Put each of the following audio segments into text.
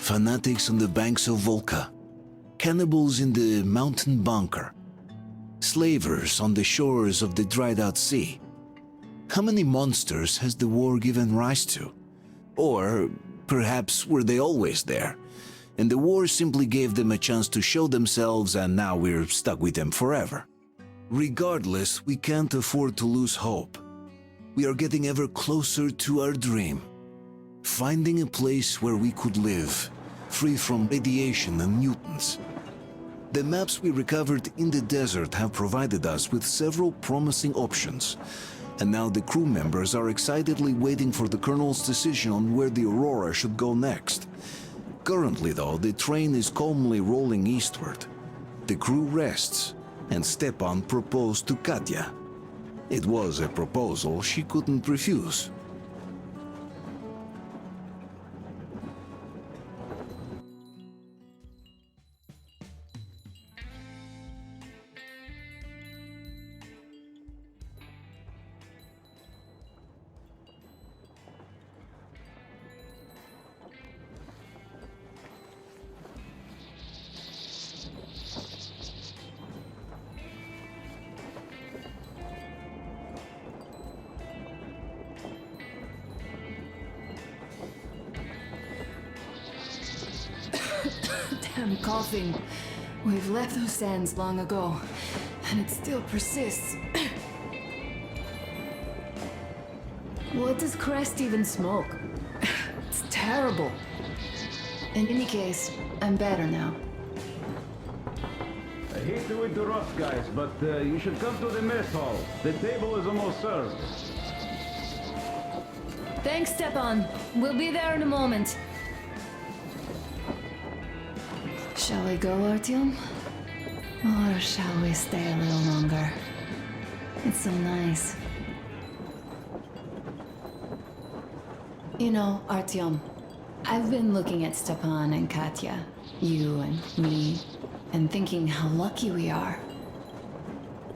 fanatics on the banks of Volga, cannibals in the mountain bunker, slavers on the shores of the dried-out sea. How many monsters has the war given rise to? Or perhaps were they always there, and the war simply gave them a chance to show themselves and now we're stuck with them forever? Regardless, we can't afford to lose hope. We are getting ever closer to our dream, finding a place where we could live, free from radiation and mutants. The maps we recovered in the desert have provided us with several promising options, and now the crew members are excitedly waiting for the Colonel's decision on where the Aurora should go next. Currently, though, the train is calmly rolling eastward. The crew rests, and Stepan proposed to Katya. It was a proposal she couldn't refuse. I'm coughing. We've left those sands long ago, and it still persists. What does Crest even smoke? It's terrible. In any case, I'm better now. I hate to interrupt, guys, but you should come to the mess hall. The table is almost served. Thanks, Stepan. We'll be there in a moment. Shall we go, Artyom? Or shall we stay a little longer? It's so nice. You know, Artyom, I've been looking at Stepan and Katya, you and me, and thinking how lucky we are.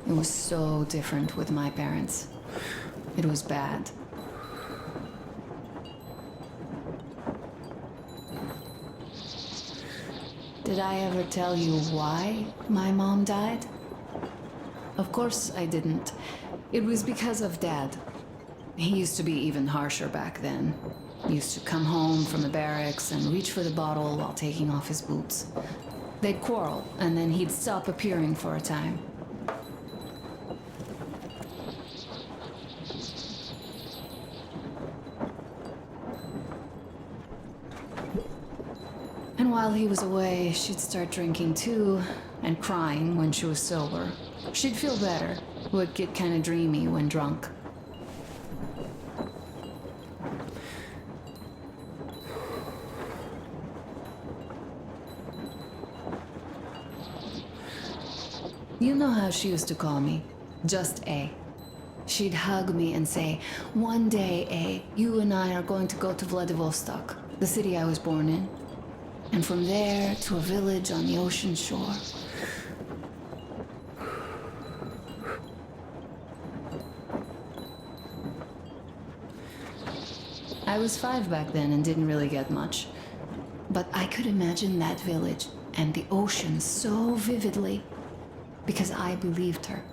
It was so different with my parents. It was bad. Did I ever tell you why my mom died? Of course I didn't. It was because of Dad. He used to be even harsher back then. He used to come home from the barracks and reach for the bottle while taking off his boots. They'd quarrel, and then he'd stop appearing for a time. And while he was away, she'd start drinking too, and crying when she was sober. She'd feel better, would get kinda dreamy when drunk. You know how she used to call me? Just A. She'd hug me and say, "One day, A, you and I are going to go to Vladivostok, the city I was born in. And from there to a village on the ocean shore." I was 5 back then and didn't really get much. But I could imagine that village and the ocean so vividly because I believed her.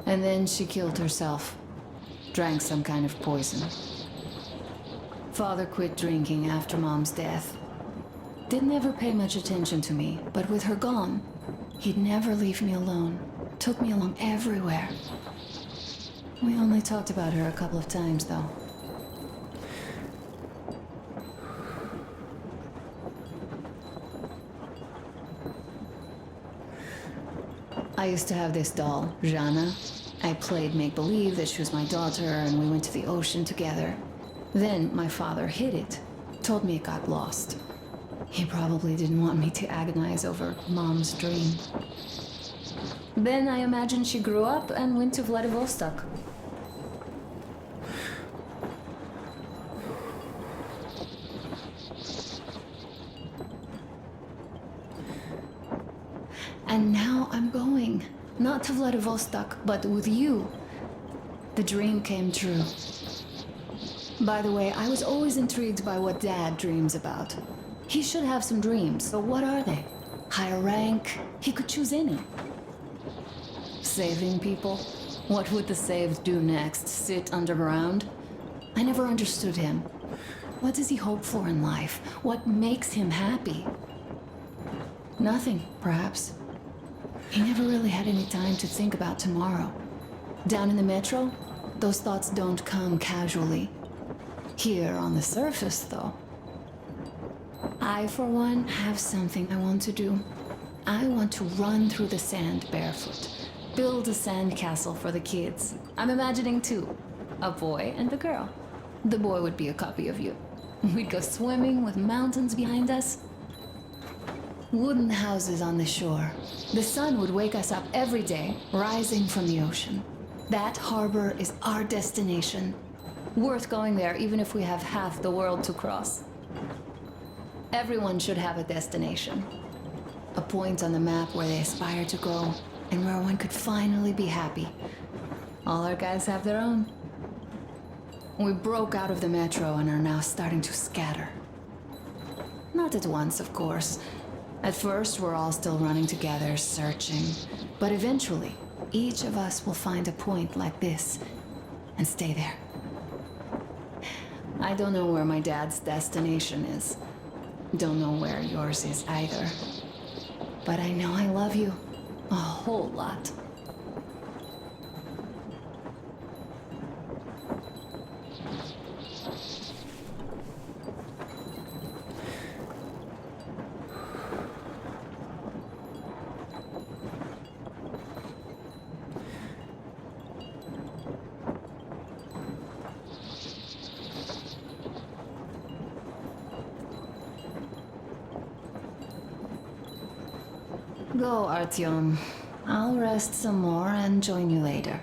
And then she killed herself, drank some kind of poison. Father quit drinking after Mom's death. Didn't ever pay much attention to me, but with her gone, he'd never leave me alone. Took me along everywhere. We only talked about her a couple of times, though. I used to have this doll, Jana. I played make-believe that she was my daughter, and we went to the ocean together. Then my father hid it, told me it got lost. He probably didn't want me to agonize over Mom's dream. Then I imagine she grew up and went to Vladivostok. And now I'm going. Not to Vladivostok, but with you. The dream came true. By the way, I was always intrigued by what Dad dreams about. He should have some dreams, so what are they? Higher rank? He could choose any. Saving people? What would the saved do next? Sit underground? I never understood him. What does he hope for in life? What makes him happy? Nothing, perhaps. He never really had any time to think about tomorrow. Down in the metro, those thoughts don't come casually. Here on the surface, though. I, for one, have something I want to do. I want to run through the sand barefoot. Build a sandcastle for the kids. I'm imagining two. A boy and a girl. The boy would be a copy of you. We'd go swimming with mountains behind us. Wooden houses on the shore. The sun would wake us up every day, rising from the ocean. That harbor is our destination. Worth going there even if we have half the world to cross. Everyone should have a destination. A point on the map where they aspire to go, and where one could finally be happy. All our guys have their own. We broke out of the metro and are now starting to scatter. Not at once, of course. At first, we're all still running together, searching. But eventually, each of us will find a point like this and stay there. I don't know where my dad's destination is. Don't know where yours is either. But I know I love you a whole lot. Go, Artyom. I'll rest some more and join you later.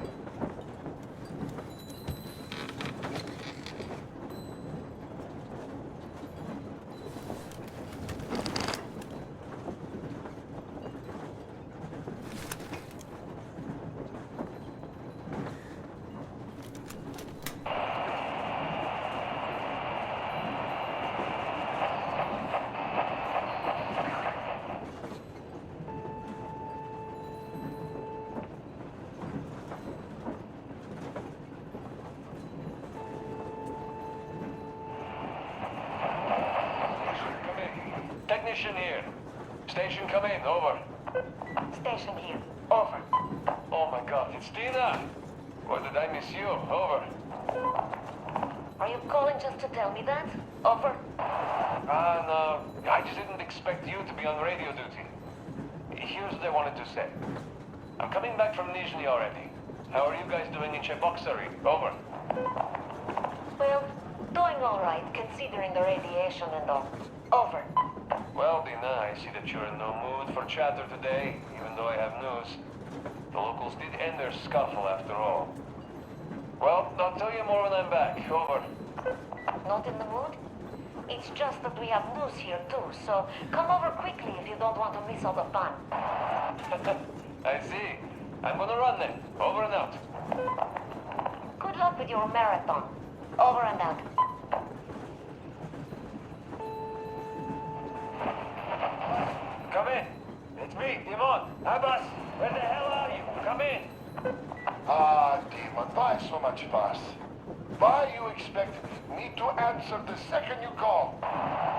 Technician here. Station come in, over. Station here. Over. Oh my god, it's Tina! Or did I miss you? Over. Are you calling just to tell me that? Over. No. I just didn't expect you to be on radio duty. Here's what I wanted to say. I'm coming back from Nizhny already. How are you guys doing in Cheboksary? Over. Well, doing all right, considering the radiation and all. Over. Well, Dina, I see that you're in no mood for chatter today, even though I have news. The locals did end their scuffle after all. Well, I'll tell you more when I'm back. Over. Not in the mood? It's just that we have news here too, so come over quickly if you don't want to miss all the fun. I see. I'm gonna run then. Over and out. Good luck with your marathon. Over and out. Come in. It's me, Timon. Abbas, where the hell are you? Come in. Demon, why so much fuss? Why you expect me to answer the second you call?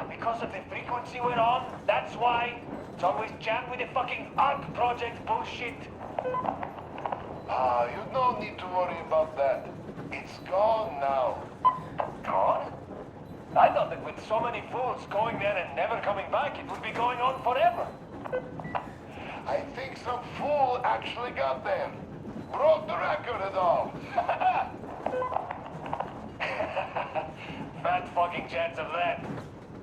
Because of the frequency we're on? That's why? It's always jammed with the fucking ARC project bullshit. You don't need to worry about that. It's gone now. Gone? I thought that with so many fools going there and never coming back, it would be going on forever. I think some fool actually got there. Broke the record and all. Fat fucking chance of that.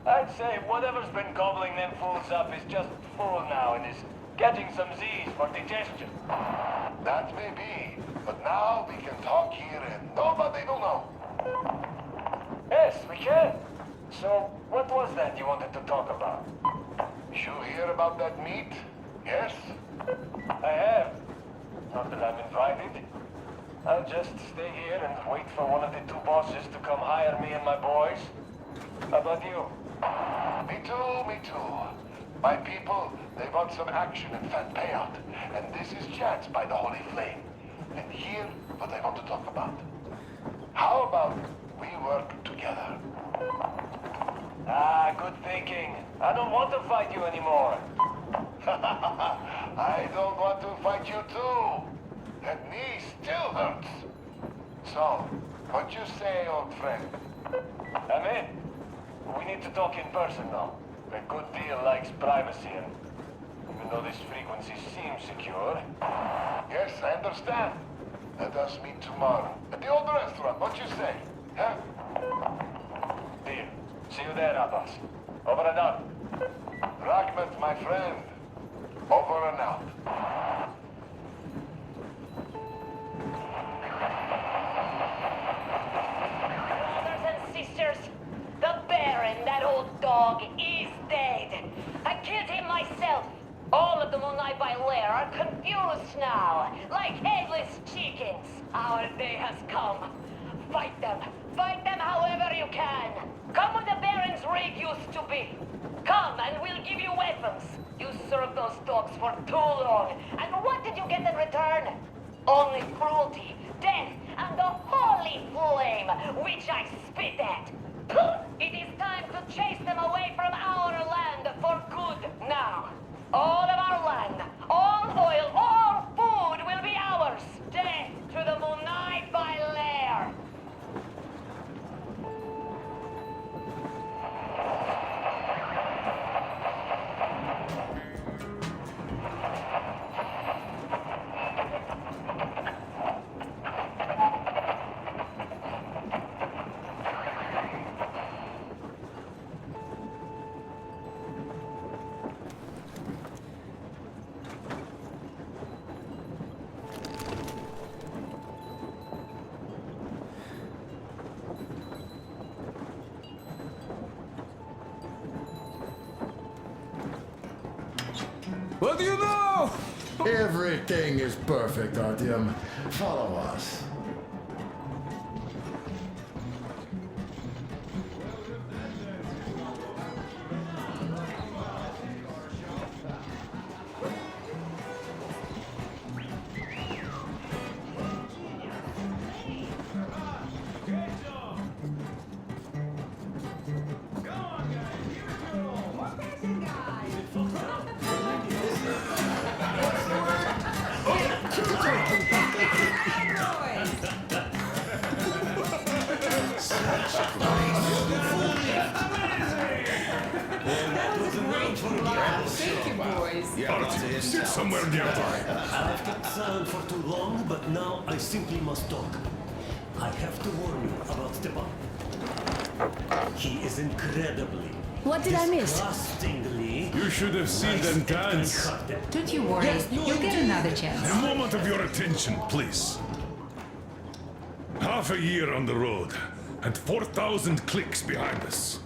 I'd say whatever's been gobbling them fools up is just full now and is getting some Z's for digestion. That may be, but now we can talk here and nobody will know. Yes, we can. So, what was that you wanted to talk about? You hear about that meet? Yes? I have. Not that I'm invited. I'll just stay here and wait for one of the two bosses to come hire me and my boys. How about you? Me too, me too. My people, they want some action and fat payout. And this is chance by the Holy Flame. And here, what I want to talk about. How about we work together? Ah, good thinking. I don't want to fight you anymore. I don't want to fight you too. That knee still hurts. So, what you say, old friend? I'm in. We need to talk in person now. A good deal likes privacy, and even though this frequency seems secure. Yes, I understand. Let us meet tomorrow. At the old restaurant, what you say? Huh? Deal. See you there, Abbas. Over and out. Rachmat, my friend. Over and out. Brothers and sisters, the Baron, that old dog, is dead. I killed him myself. All of the Moonlight by Lair are confused now, like headless chickens. Our day has come. Fight them. Fight them however you can. Come where the Baron's rig used to be. Come and we'll give you weapons. You served those dogs for too long. And what did you get in return? Only cruelty, death, and the holy flame, which I spit at. It is time to chase them away from our land for good now. All of our land, all oil, all food will be ours. Death to the Moonlight by Lair. What do you know? Everything is perfect, Artyom. Follow us. Thank you, boys. Artyom, sit somewhere nearby. I've kept silent for too long, but now I simply must talk. I have to warn you about Stepan. He is incredibly, What did I miss? disgustingly You should have seen them dance. kind-hearted. Don't you worry. You'll get another chance. A moment of your attention, please. Half a year on the road, and 4,000 clicks behind us.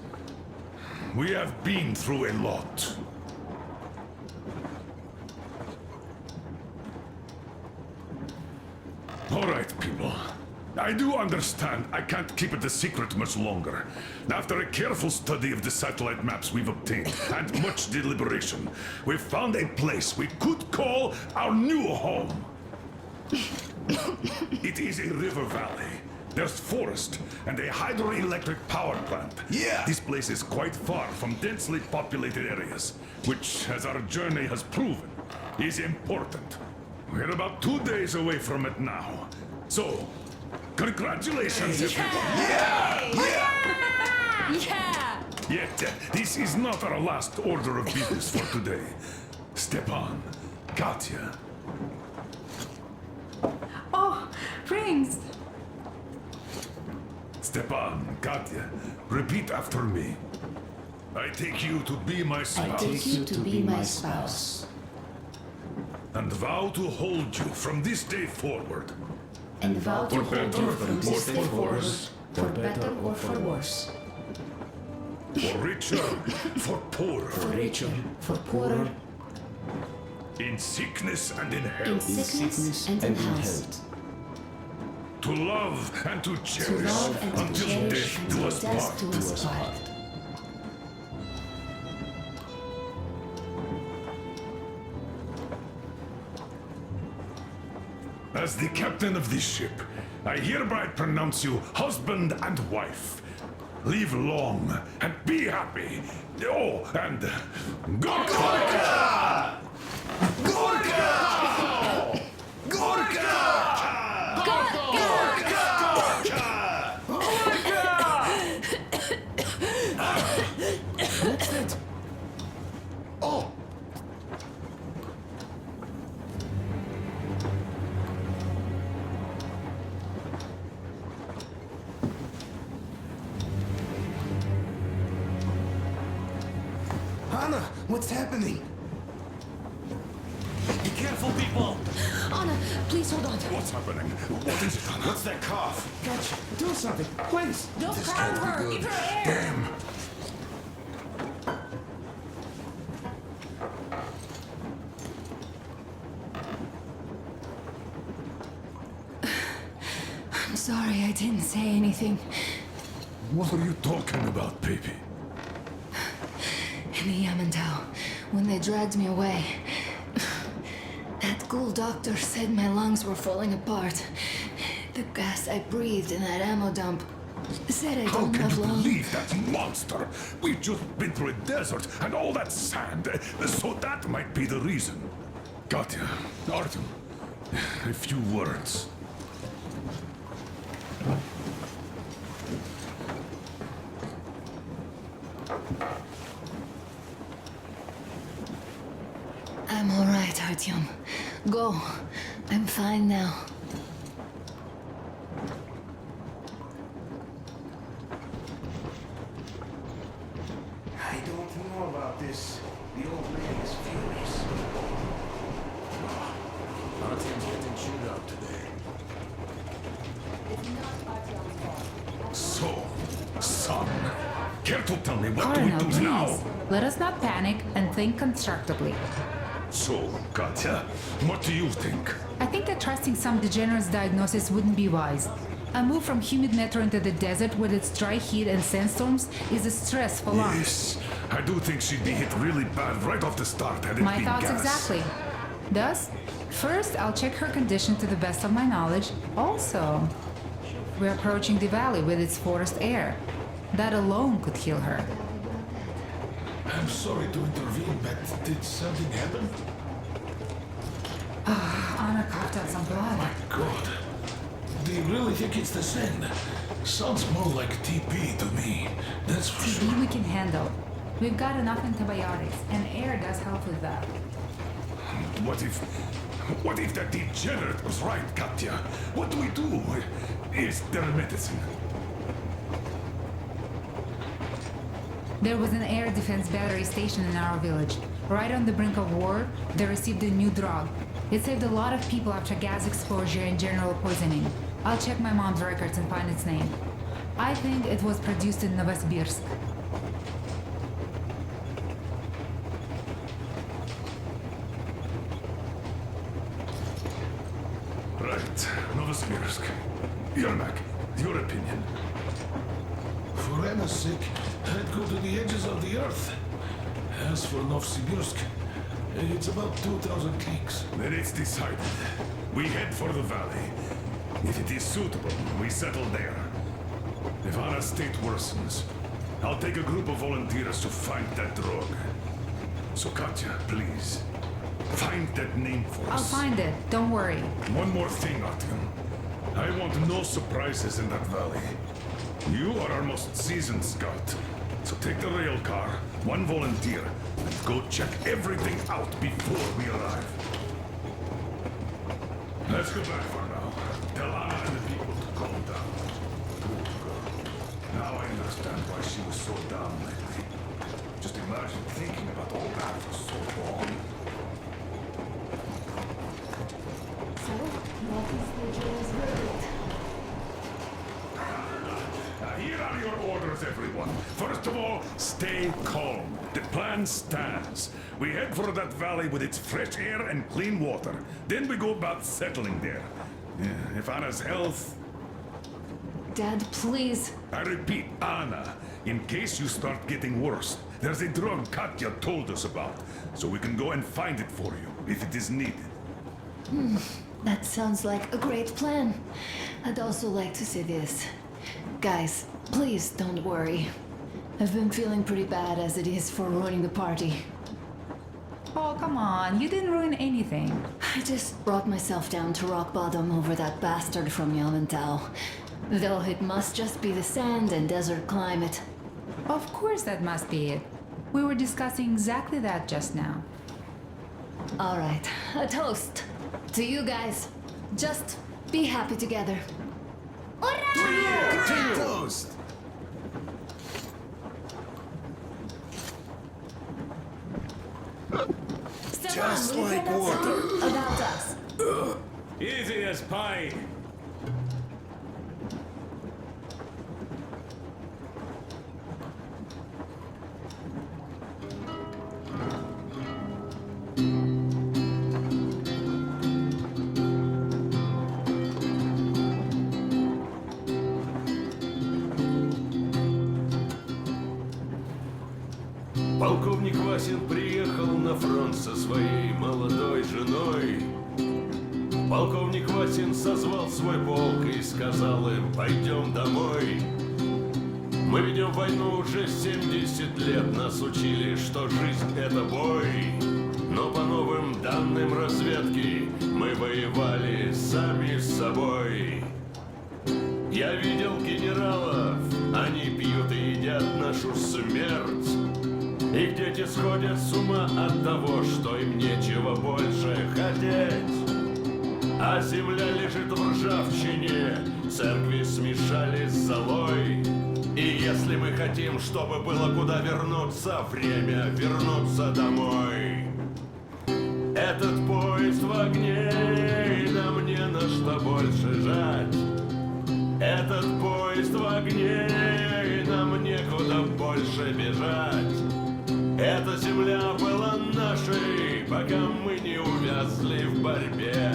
We have been through a lot. All right, people. I do understand I can't keep it a secret much longer. After a careful study of the satellite maps we've obtained, and much deliberation, we've found a place we could call our new home. It is a river valley. There's forest and a hydroelectric power plant. Yeah! This place is quite far from densely populated areas, which, as our journey has proven, is important. We're about 2 days away from it now. So, congratulations, everyone! Yeah! Yet, this is not our last order of business for today. Stepan, Katya, Oh, rings. Stepan, Katya, repeat after me. I take you to be my I spouse. take you to be my spouse, And vow to hold you from this day forward. and vow to For hold better you from or this for day forward, worse. for better or for worse, For richer, for poorer. for richer, for poorer, In sickness and in in health. sickness and in health, To love and to to cherish love and to until cherish death do until us death part. do us part. As the captain of this ship, I hereby pronounce you husband and wife. Live long and be happy. Oh, and Gorka! Gorka! Gorka! What's that? Oh! Anna, what's happening? Be careful, people! Anna, please hold on. What's happening? What is it, Anna? What's that cough? Gotcha. Do something, please. Don't This crowd can't be her. good. Give her air. Damn! I'm sorry I didn't say anything. What are you talking about, baby? In the Yamantau, when they dragged me away, that ghoul doctor said my lungs were falling apart. The gas I breathed in that ammo dump said I How don't can have you long. believe that monster? We've just been through a desert and all that sand, so that might be the reason. Katya, Artyom, a few words. I'm all right, Artyom. Go. I'm fine now. I don't know about this. The old man is furious. Artyom's getting chewed up today. So, son, care to tell me what do we Colonel, do now? please. Let us not panic and think constructively. So, Katya, what do you think? I think that trusting some degenerate's diagnosis wouldn't be wise. A move from humid metro into the desert with its dry heat and sandstorms is a stress for lungs. Yes, I do think she'd be hit really bad right off the start had it My been thoughts gas. exactly. Thus, first I'll check her condition to the best of my knowledge. Also, we're approaching the valley with its forest air. That alone could heal her. I'm sorry to intervene, but did something happen? Anna coughed out some blood. God, do you really think it's the sand? Sounds more like TP to me, that's for sure. TB we can handle. We've got enough antibiotics, and air does help with that. What if that degenerate was right, Katya? What do we do? Is there medicine? There was an air defense battery station in our village. Right on the brink of war, they received a new drug. It saved a lot of people after gas exposure and general poisoning. I'll check my mom's records and find its name. I think it was produced in Novosibirsk. Right, Novosibirsk. Yermak, your opinion? For Anna's sake, I'd go to the edges of the earth. As for Novosibirsk, it's about 2,000 leagues. Then it's decided. We head for the valley. If it is suitable, we settle there. If Anna's state worsens, I'll take a group of volunteers to find that drug. So Katya, please, find that name for I'll us. find it, don't worry. One more thing, Artyom. I want no surprises in that valley. You are our most seasoned scout. So take the rail car, one volunteer, and go check everything out before we arrive. Let's go back for now. Tell Anna and the people to calm down. Good girl. Now I understand why she was so down lately. Just imagine thinking about all that for so long. So, what is the jury's verdict? Here are your orders, everyone. First of all, stay calm. The plan stands. We head for that valley with its fresh air and clean water. Then we go about settling there. If Anna's health... Dad, please. I repeat, Anna, in case you start getting worse, there's a drug Katya told us about, so we can go and find it for you, if it is needed. That sounds like a great plan. I'd also like to say this. Guys, please don't worry. I've been feeling pretty bad as it is for ruining the party. Oh, come on. You didn't ruin anything. I just brought myself down to rock bottom over that bastard from Yamantau. Though it must just be the sand and desert climate. Of course that must be it. We were discussing exactly that just now. All right, a toast to you guys. Just be happy together. Toast! Just Stefan, will you like play that water. song about us? Easy as pie. Полковник Васин приехал на фронт со своей молодой женой. Полковник Васин созвал свой полк и сказал им: пойдем домой. Мы ведем войну уже 70 лет, нас учили, что жизнь это бой. Но по новым данным разведки мы воевали сами с собой. Я видел генералов, они пьют и едят нашу смерть. Их дети сходят с ума от того, что им нечего больше хотеть. А земля лежит в ржавчине, церкви смешались с золой. И если мы хотим, чтобы было куда вернуться, время вернуться домой. Этот поезд в огне, и нам не на что больше жать. Этот поезд в огне, и нам некуда больше бежать. Эта земля была нашей, пока мы не увязли в борьбе.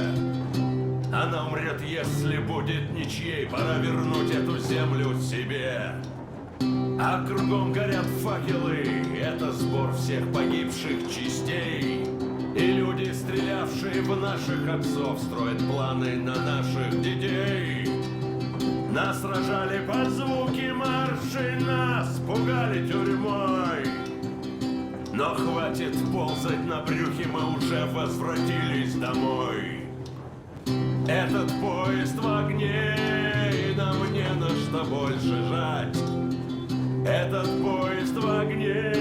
Она умрет, если будет ничьей, пора вернуть эту землю себе. А кругом горят факелы, это сбор всех погибших частей. И люди, стрелявшие в наших отцов, строят планы на наших детей. Нас сражали под звуки маршей, нас пугали тюрьмой. Но хватит ползать на брюхе, мы уже возвратились домой. Этот поезд в огне, и нам не на что больше жать. Этот поезд в огне,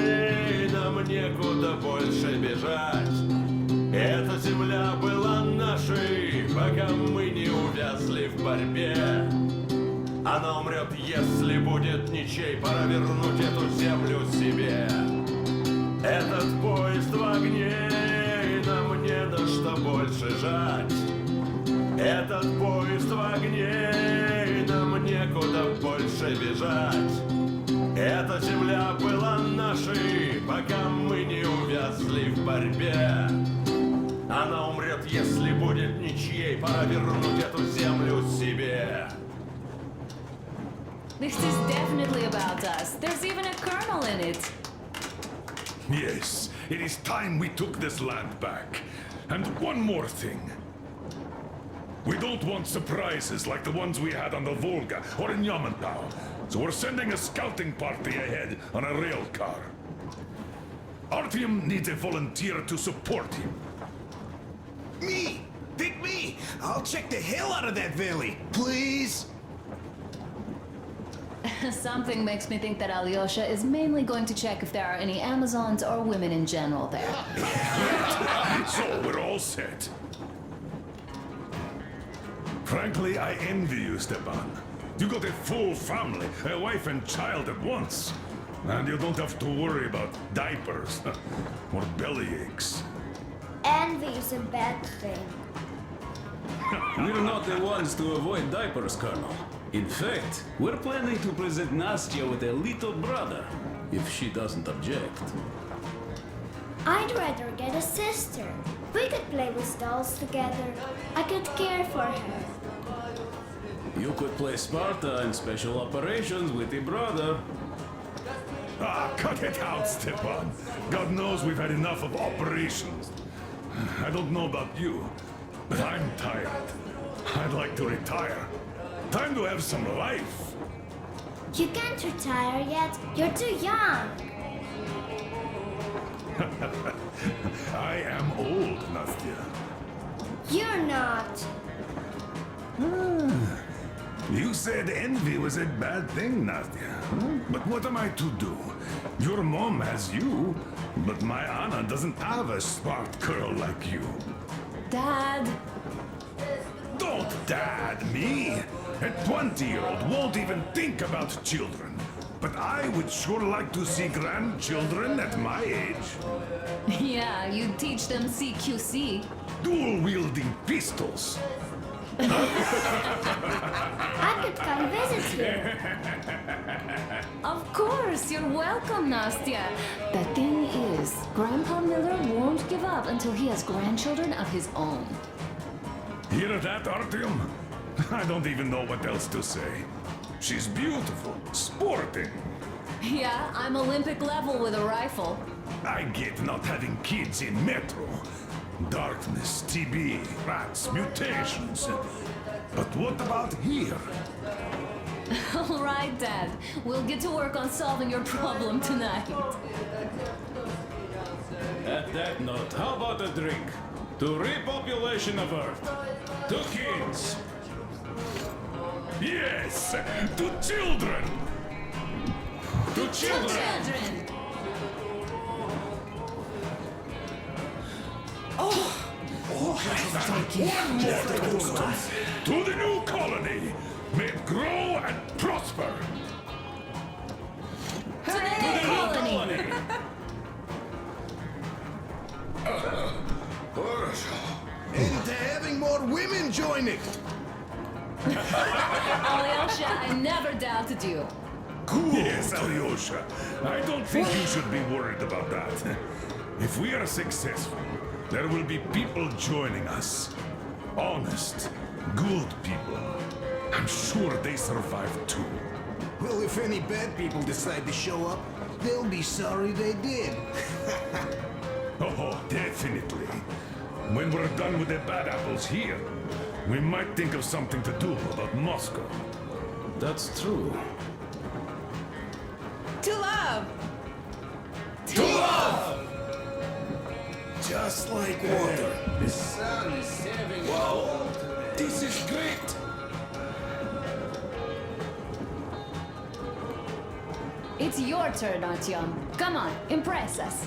и нам некуда больше бежать. Эта земля была нашей, пока мы не увязли в борьбе. Она умрет, если будет ничей, пора вернуть эту землю себе. Этот поезд в огне, и нам не на что больше жать. Этот поезд в огне, и нам некуда больше бежать. Эта земля была нашей, пока мы не увязли в борьбе. Она умрет, если будет ничьей, пора вернуть эту землю себе. This is definitely about us. There's even a colonel in it. Yes, it is time we took this land back. And one more thing. We don't want surprises like the ones we had on the Volga or in Yamantau. So we're sending a scouting party ahead on a rail car. Artyom needs a volunteer to support him. Me! Pick me! I'll check the hell out of that valley. Please? Something makes me think that Alyosha is mainly going to check if there are any Amazons or women in general there. So we're all set. Frankly, I envy you, Stepan. You got a full family, a wife and child at once. And you don't have to worry about diapers or belly aches. Envy is a bad thing. We're not the ones to avoid diapers, Colonel. In fact, we're planning to present Nastya with a little brother, if she doesn't object. I'd rather get a sister. We could play with dolls together. I could care for her. You could play Sparta in special operations with your brother. Ah, cut it out, Stepan. God knows we've had enough of operations. I don't know about you, but I'm tired. I'd like to retire. Time to have some life. You can't retire yet. You're too young. I am old, Nastya. You're not. You said envy was a bad thing, Nastya. But what am I to do? Your mom has you, but my Anna doesn't have a smart girl like you. Dad! Don't dad me! A 20-year-old won't even think about children. But I would sure like to see grandchildren at my age. Yeah, you teach them CQC. Dual-wielding pistols. I could come visit you. Of course, you're welcome, Nastya. The thing is, Grandpa Miller won't give up until he has grandchildren of his own. Hear that, Artyom? I don't even know what else to say. She's beautiful, sporting. Yeah, I'm Olympic level with a rifle. I get not having kids in Metro. Darkness, TB, rats, mutations. But what about here? All right, Dad. We'll get to work on solving your problem tonight. At that note, how about a drink? To repopulation of Earth. To kids. Yes, to children. To children. Children! To the new colony. May it grow and prosper. To the new colony! And to having more women join it. Alyosha, I never doubted you. Cool. Yes, Alyosha. I don't think you should be worried about that. If we are successful, there will be people joining us. Honest, good people. I'm sure they survive too. Well, if any bad people decide to show up, they'll be sorry they did. Oh, definitely. When we're done with the bad apples here, we might think of something to do about Moscow. That's true. To love! To love! Just like water. The sun is saving. Wow, this is great. It's your turn, Artyom. Come on, impress us.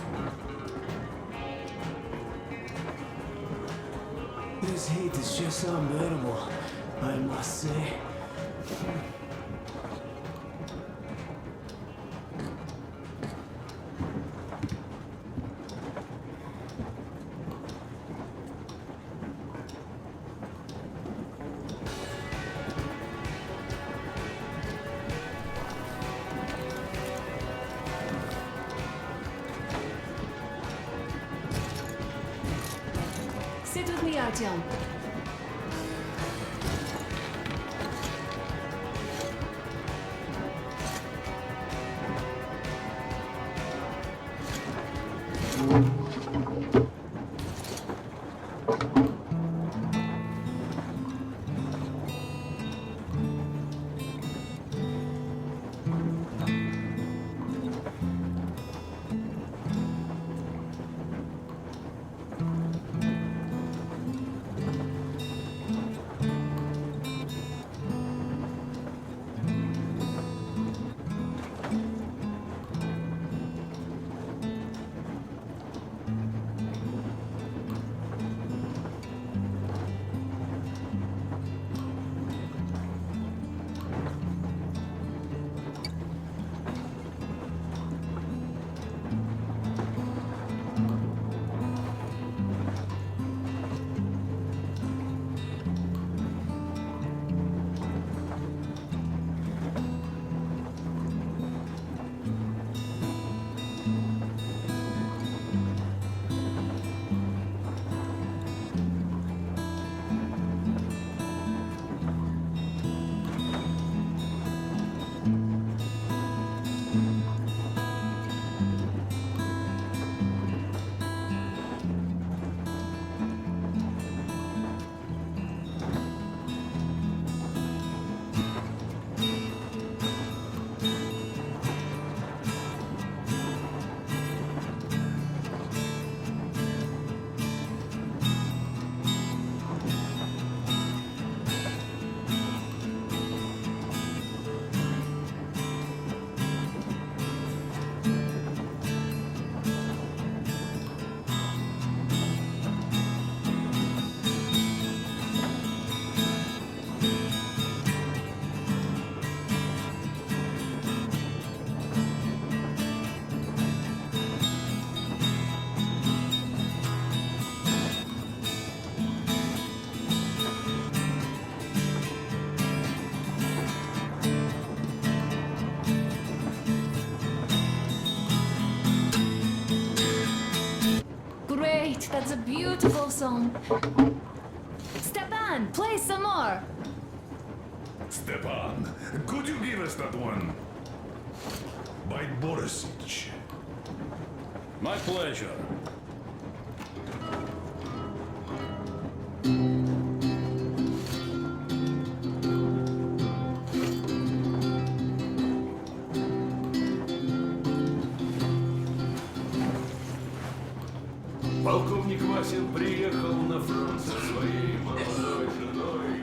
This heat is just unbearable, I must say. Sit with me, Artyom. That's a beautiful song. Stepan, play some more. Stepan, could you give us that one? By Borisic. My pleasure. Полковник Васин приехал на фронт со своей молодой женой.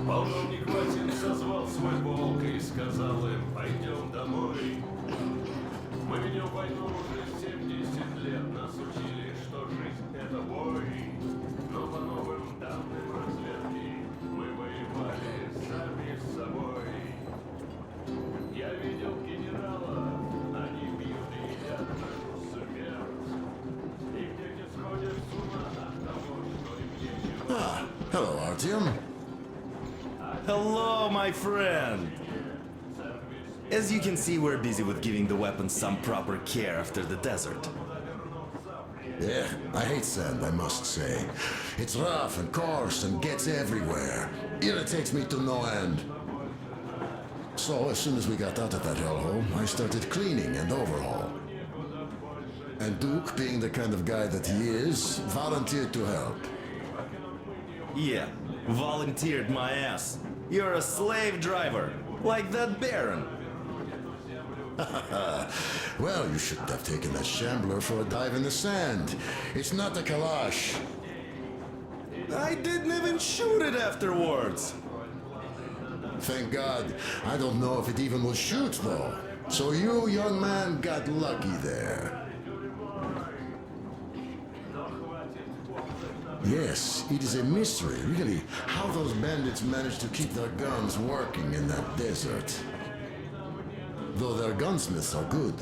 Полковник Васин созвал свой полк и сказал им: пойдем домой. Мы ведем войну уже 70 лет, нас учили, что жизнь это бой. Но по новым данным разведки мы воевали сами с собой. Я видел генерала, они бьют и едят нашу смерть. Их дети сходят с ума от того, что им нечего. Hello, Artyom. Hello, my friend! As you can see, we're busy with giving the weapons some proper care after the desert. Yeah, I hate sand, I must say. It's rough and coarse and gets everywhere. Irritates me to no end. So, as soon as we got out of that hellhole, I started cleaning and overhaul. And Duke, being the kind of guy that he is, volunteered to help. Yeah, volunteered my ass. You're a slave driver, like that Baron. Well, you shouldn't have taken that shambler for a dive in the sand. It's not a Kalash. I didn't even shoot it afterwards. Thank God. I don't know if it even will shoot, though. So you, young man, got lucky there. Yes, it is a mystery, really, how those bandits managed to keep their guns working in that desert. Though their gunsmiths are good.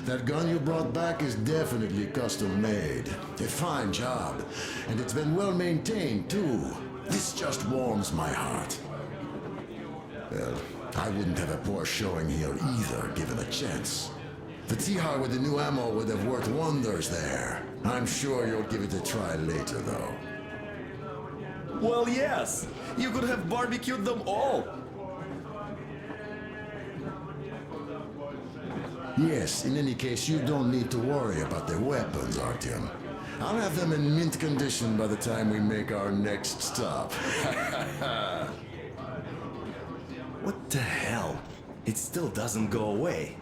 That gun you brought back is definitely custom-made. A fine job. And it's been well maintained, too. This just warms my heart. Well, I wouldn't have a poor showing here either, given a chance. The Tihar with the new ammo would have worked wonders there. I'm sure you'll give it a try later, though. Well, yes. You could have barbecued them all. Yes, in any case, you don't need to worry about their weapons, Artyom. I'll have them in mint condition by the time we make our next stop. What the hell? It still doesn't go away.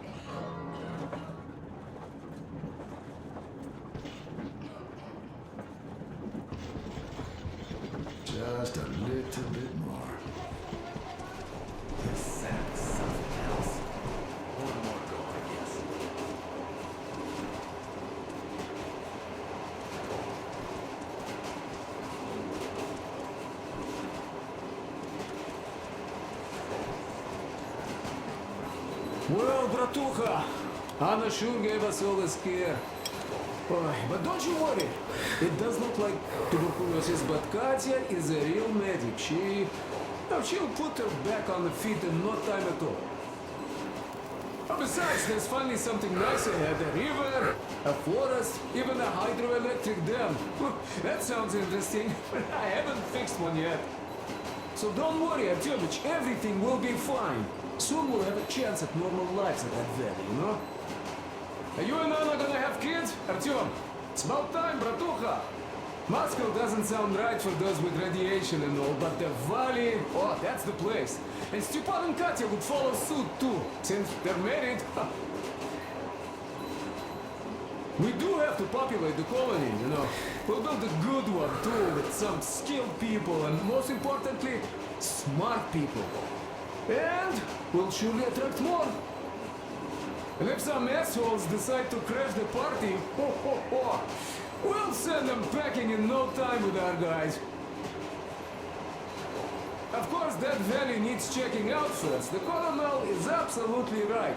Just a little bit more. This sand is something else. One more go, I guess. Well, bratucha, Anna sure gave us all a scare. But don't you worry. It does look like tuberculosis, but Katya is a real medic. She'll put her back on the feet in no time at all. Besides, there's finally something nice ahead. A river, a forest, even a hydroelectric dam. That sounds interesting, but I haven't fixed one yet. So don't worry, Artyomich, everything will be fine. Soon we'll have a chance at normal lives at that valley, you know? Are you and Anna gonna have kids? Artyom, it's about time, bratucha. Moscow doesn't sound right for those with radiation and all, but the valley, oh, that's the place. And Stepan and Katya would follow suit too, since they're married. We do have to populate the colony, you know. We'll build a good one too, with some skilled people and, most importantly, smart people. And we'll surely attract more. And if some assholes decide to crash the party, we'll send them packing in no time with our guys. Of course, that valley needs checking out first. The colonel is absolutely right.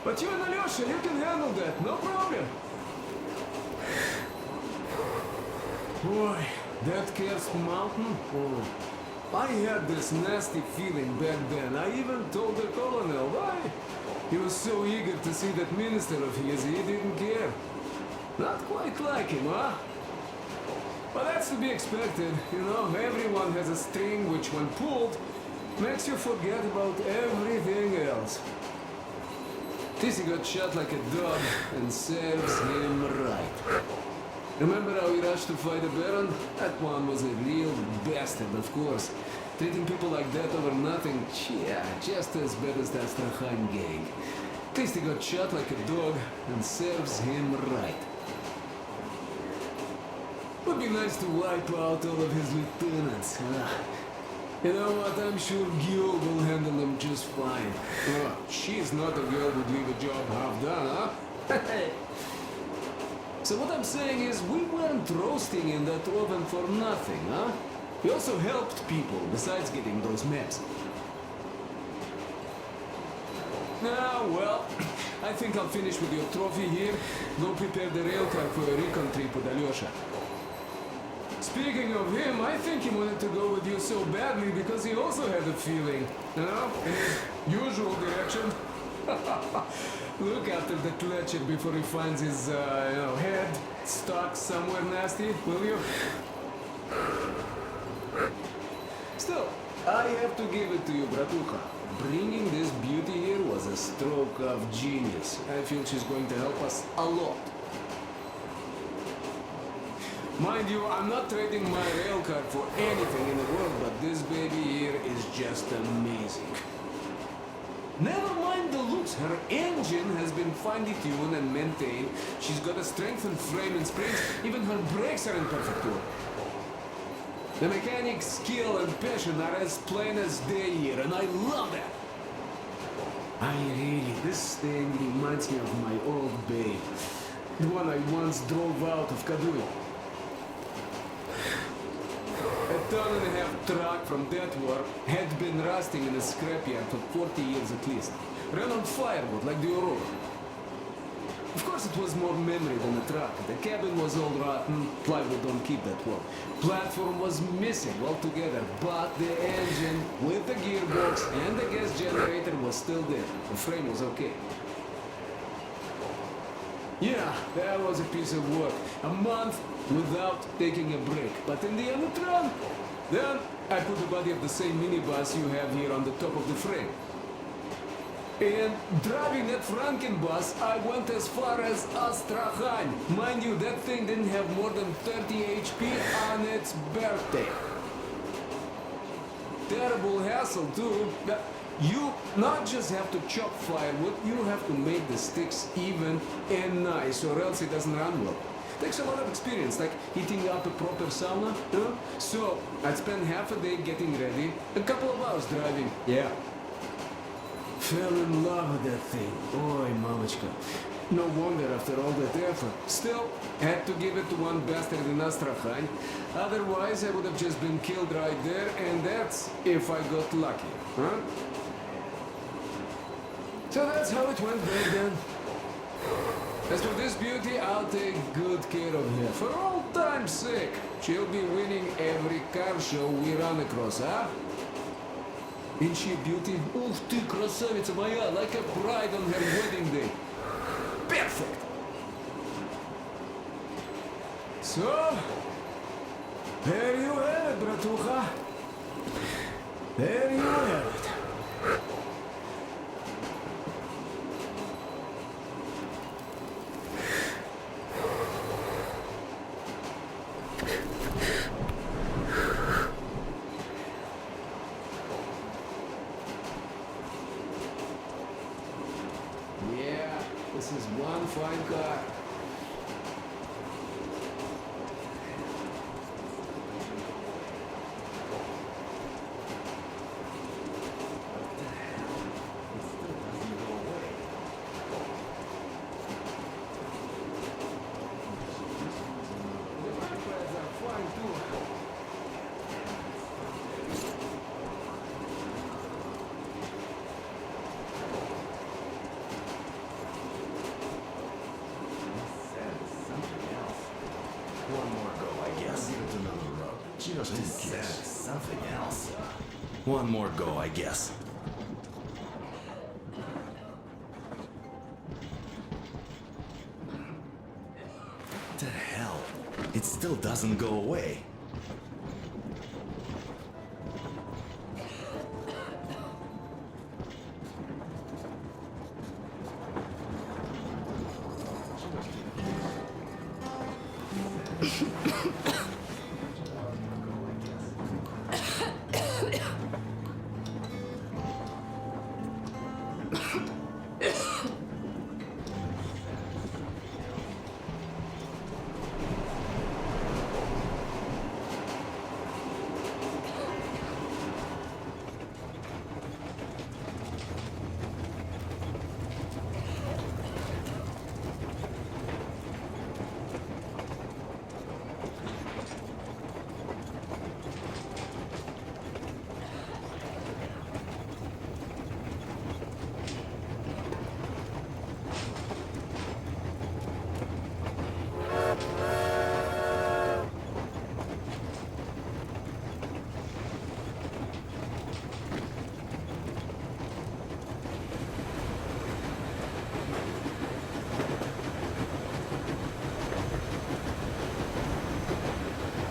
But you and Alyosha, you can handle that, no problem. Boy, that cursed mountain? Oh. I had this nasty feeling back then. I even told the colonel why. He was so eager to see that minister of his, he didn't care. Not quite like him, huh? But that's to be expected, you know? Everyone has a string which, when pulled, makes you forget about everything else. Tissy got shot like a dog, and serves him right. Remember how he rushed to fight the Baron? That one was a real bastard, of course. Treating people like that over nothing, yeah, just as bad as that Astrakhan gang. Tissy got shot like a dog, and serves him right. Would be nice to wipe out all of his lieutenants. You know what, I'm sure Gil will handle them just fine. She's not a girl who'd leave a job half done, huh? So what I'm saying is, we weren't roasting in that oven for nothing, huh? We also helped people, besides getting those maps. Ah, well, I think I'll finish with your trophy here. Go prepare the railcar for a recon trip with Alyosha. Speaking of him, I think he wanted to go with you so badly because he also had a feeling, you know, in his usual direction. Look after the Fletcher before he finds his, head stuck somewhere nasty, will you? Still, I have to give it to you, Bratucha. Bringing this beauty here was a stroke of genius. I feel she's going to help us a lot. Mind you, I'm not trading my railcar for anything in the world, but this baby here is just amazing. Never mind the looks, her engine has been finely tuned and maintained. She's got a strengthened frame and springs, even her brakes are in perfect order. The mechanic's skill and passion are as plain as day here, and I love that. This thing reminds me of my old babe. The one I once drove out of Kadui. A ton-and-a-half truck from that war had been rusting in a scrapyard for 40 years at least. Ran on firewood like the Aurora. Of course it was more memory than a truck. The cabin was all rotten, plywood don't keep that well. Platform was missing altogether, but the engine with the gearbox and the gas generator was still there. The frame was okay. Yeah, that was a piece of work. A month without taking a break. But in the end it ran. Then I put the body of the same minibus you have here on the top of the frame. And driving that Frankenbus, I went as far as Astrakhan. Mind you, that thing didn't have more than 30 HP on its birthday. Terrible hassle too. You not just have to chop firewood, you have to make the sticks even and nice, or else it doesn't run well. Takes a lot of experience, like heating up a proper sauna, you know? So, I'd spend half a day getting ready, a couple of hours driving. Yeah. Fell in love with that thing. Oy, mamachka. No wonder after all that effort. Still, had to give it to one bastard in Astrakhan. Otherwise, I would have just been killed right there, and that's if I got lucky, huh? So that's how it went back then. As for this beauty, I'll take good care of her. For old time's sake, she'll be winning every car show we run across, huh? Ain't she a beauty? Ух ты, красавица моя, like a bride on her wedding day. Perfect! So, there you have it, Bratucha. There you have it. This is one fine car. Something else. One more go, I guess. The hell? It still doesn't go away.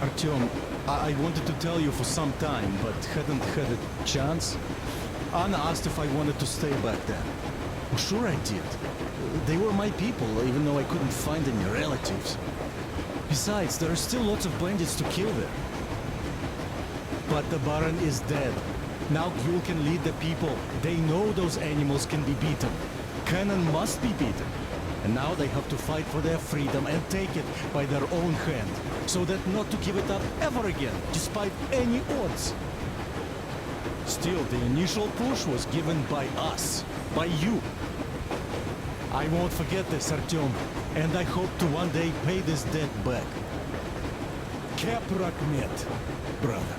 Artyom, I wanted to tell you for some time, but hadn't had a chance. Anna asked if I wanted to stay back then. Well, sure I did. They were my people, even though I couldn't find any relatives. Besides, there are still lots of bandits to kill there. But the Baron is dead. Now Gyul can lead the people. They know those animals can be beaten. Cannon must be beaten. And now they have to fight for their freedom and take it by their own hand, so that not to give it up ever again, despite any odds. Still, the initial push was given by us, by you. I won't forget this, Artyom, and I hope to one day pay this debt back. Kep Rakmet, brother.